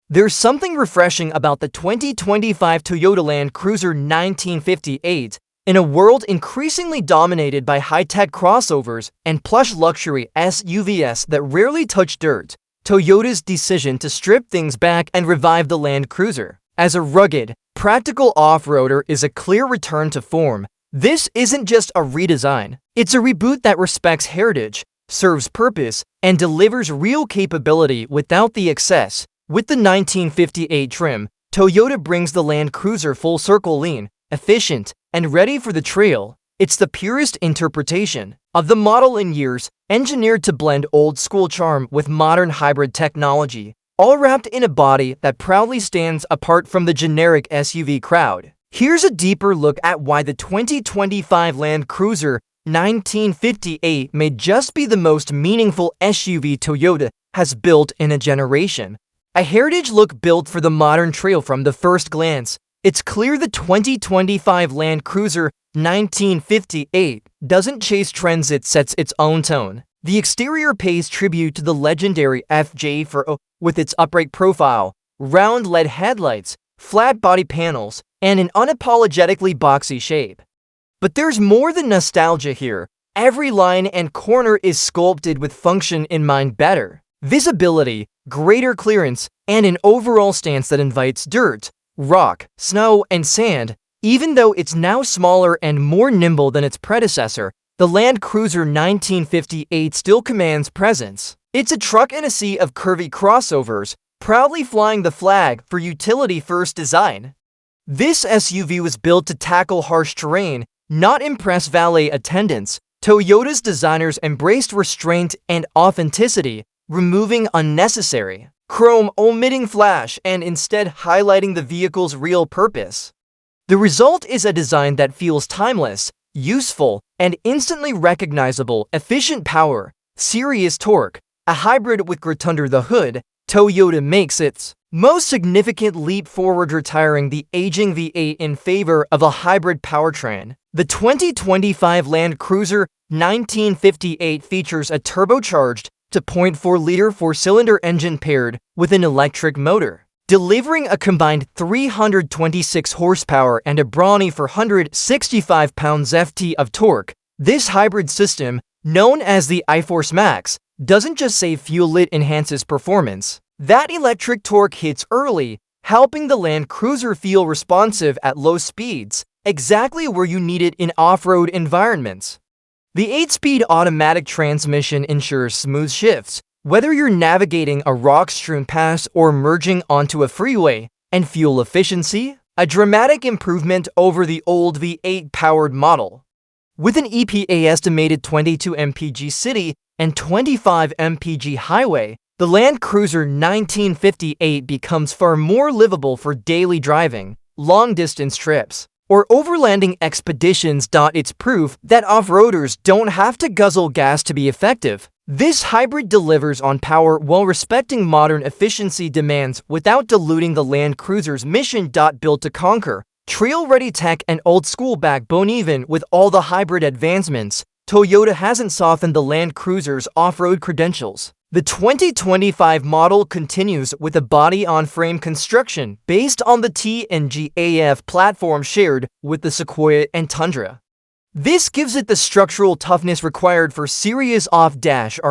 There's something refreshing about the 2025 Toyota Land Cruiser 1958. In a world increasingly dominated by high-tech crossovers and plush luxury SUVs that rarely touch dirt, Toyota's decision to strip things back and revive the Land Cruiser as a rugged, practical off-roader is a clear return to form. This isn't just a redesign, it's a reboot that respects heritage, serves purpose, and delivers real capability without the excess. With the 1958 trim, Toyota brings the Land Cruiser full circle, lean, efficient, and ready for the trail. It's the purest interpretation of the model in years, engineered to blend old-school charm with modern hybrid technology, all wrapped in a body that proudly stands apart from the generic SUV crowd. Here's a deeper look at why the 2025 Land Cruiser 1958 may just be the most meaningful SUV Toyota has built in a generation. A heritage look built for the modern trail. From the first glance, it's clear the 2025 Land Cruiser 1958 doesn't chase trends, it sets its own tone. The exterior pays tribute to the legendary FJ4 with its upright profile, round LED headlights, flat body panels, and an unapologetically boxy shape. But there's more than nostalgia here. Every line and corner is sculpted with function in mind: better visibility, greater clearance, and an overall stance that invites dirt, rock, snow, and sand. Even though it's now smaller and more nimble than its predecessor, the Land Cruiser 1958 still commands presence. It's a truck in a sea of curvy crossovers, proudly flying the flag for utility-first design. This SUV was built to tackle harsh terrain, not impress valet attendants. Toyota's designers embraced restraint and authenticity, removing unnecessary chrome, omitting flash, and instead highlighting the vehicle's real purpose. The result is a design that feels timeless, useful, and instantly recognizable. Efficient power, serious torque, a hybrid with grit under the hood, Toyota makes its most significant leap forward, retiring the aging V8 in favor of a hybrid powertrain. The 2025 Land Cruiser 1958 features a turbocharged 2.4-liter four-cylinder engine paired with an electric motor, delivering a combined 326 horsepower and a brawny 465 pounds-ft of torque. This hybrid system, known as the iForce Max, doesn't just save fuel, it enhances performance. That electric torque hits early, helping the Land Cruiser feel responsive at low speeds, exactly where you need it in off-road environments. The 8-speed automatic transmission ensures smooth shifts, whether you're navigating a rock-strewn pass or merging onto a freeway. And fuel efficiency, a dramatic improvement over the old V8-powered model. With an EPA estimated 22 mpg city and 25 mpg highway, the Land Cruiser 1958 becomes far more livable for daily driving, long-distance trips, or overlanding expeditions. It's proof that off-roaders don't have to guzzle gas to be effective. This hybrid delivers on power while respecting modern efficiency demands without diluting the Land Cruiser's mission. Built to conquer, trail-ready tech and old-school backbone. Even with all the hybrid advancements, Toyota hasn't softened the Land Cruiser's off-road credentials. The 2025 model continues with a body-on-frame construction based on the TNGA platform shared with the Sequoia and Tundra. This gives it the structural toughness required for serious off-roading.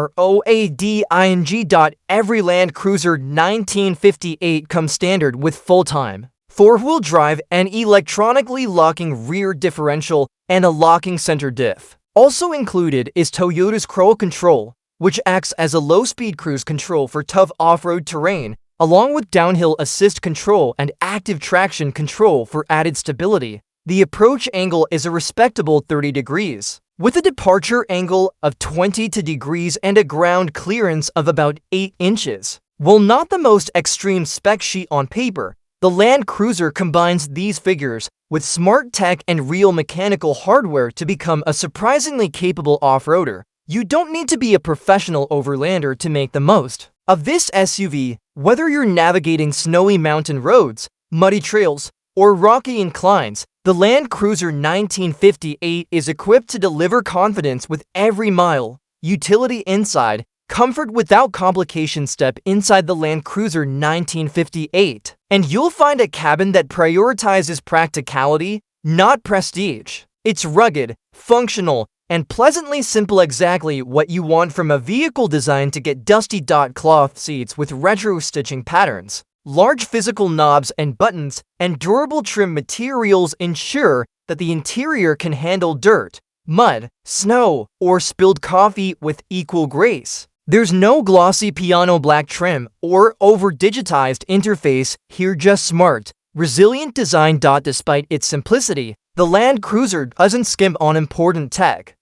Every Land Cruiser 1958 comes standard with full-time four-wheel drive, an electronically locking rear differential, and a locking center diff. Also included is Toyota's Cruise Control, which acts as a low-speed cruise control for tough off-road terrain, along with downhill assist control and active traction control for added stability. The approach angle is a respectable 30 degrees, with a departure angle of 22 degrees and a ground clearance of about 8 inches. While not the most extreme spec sheet on paper, the Land Cruiser combines these figures with smart tech and real mechanical hardware to become a surprisingly capable off-roader. You don't need to be a professional overlander to make the most of this SUV. Whether you're navigating snowy mountain roads, muddy trails, or rocky inclines, the Land Cruiser 1958 is equipped to deliver confidence with every mile. Utility inside, comfort without complication. Step inside the Land Cruiser 1958, and you'll find a cabin that prioritizes practicality, not prestige. It's rugged, functional, and pleasantly simple, exactly what you want from a vehicle designed to get dusty. Cloth seats with retro stitching patterns, large physical knobs and buttons, and durable trim materials ensure that the interior can handle dirt, mud, snow, or spilled coffee with equal grace. There's no glossy piano black trim or over-digitized interface here, just smart, resilient design. Despite its simplicity, the Land Cruiser doesn't skimp on important tech.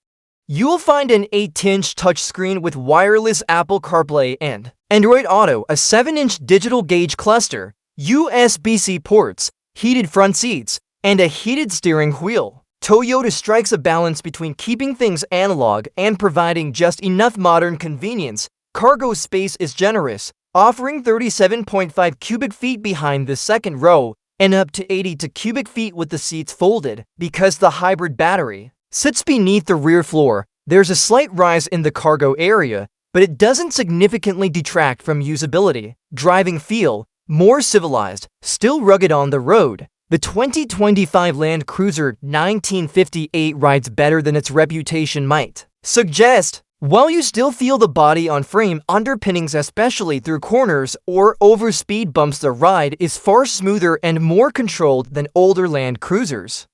You'll find an 8-inch touchscreen with wireless Apple CarPlay and Android Auto, a 7-inch digital gauge cluster, USB-C ports, heated front seats, and a heated steering wheel. Toyota strikes a balance between keeping things analog and providing just enough modern convenience. Cargo space is generous, offering 37.5 cubic feet behind the second row and up to 82 cubic feet with the seats folded. Because the hybrid battery sits beneath the rear floor, there's a slight rise in the cargo area, but it doesn't significantly detract from usability. Driving feel, more civilized, still rugged on the road. The 2025 Land Cruiser 1958 rides better than its reputation might suggest. While you still feel the body-on-frame underpinnings, especially through corners or over speed bumps, the ride is far smoother and more controlled than older Land Cruisers.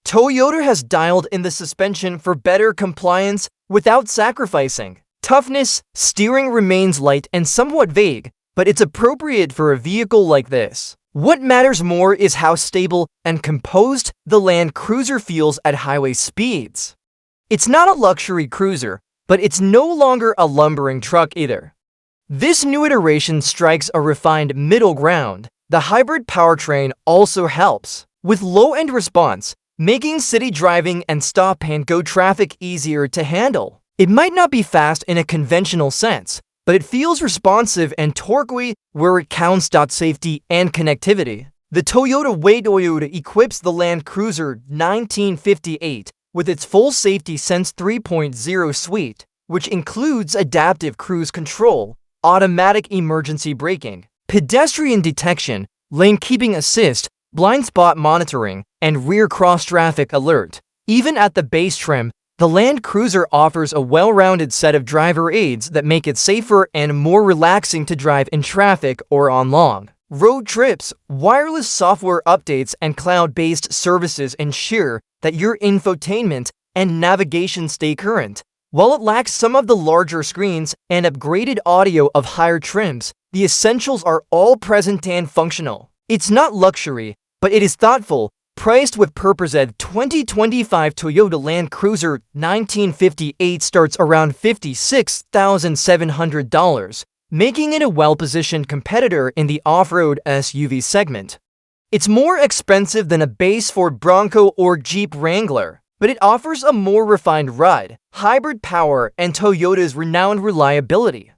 Toyota has dialed in the suspension for better compliance without sacrificing toughness. Steering remains light and somewhat vague, but it's appropriate for a vehicle like this. What matters more is how stable and composed the Land Cruiser feels at highway speeds. It's not a luxury cruiser, but it's no longer a lumbering truck either. This new iteration strikes a refined middle ground. The hybrid powertrain also helps with low-end response, making city driving and stop-and-go traffic easier to handle. It might not be fast in a conventional sense, but it feels responsive and torquey where it counts. Safety and connectivity. The Toyota way Toyota equips the Land Cruiser 1958 with its full Safety Sense 3.0 suite, which includes adaptive cruise control, automatic emergency braking, pedestrian detection, lane keeping assist, blind spot monitoring, and rear cross-traffic alert. Even at the base trim, the Land Cruiser offers a well-rounded set of driver aids that make it safer and more relaxing to drive in traffic or on long road trips. Wireless software updates and cloud-based services ensure that your infotainment and navigation stay current. While it lacks some of the larger screens and upgraded audio of higher trims, the essentials are all present and functional. It's not luxury, but it is thoughtful. Priced with purpose, at 2025 Toyota Land Cruiser 1958 starts around $56,700, making it a well-positioned competitor in the off-road SUV segment. It's more expensive than a base Ford Bronco or Jeep Wrangler, but it offers a more refined ride, hybrid power, and Toyota's renowned reliability.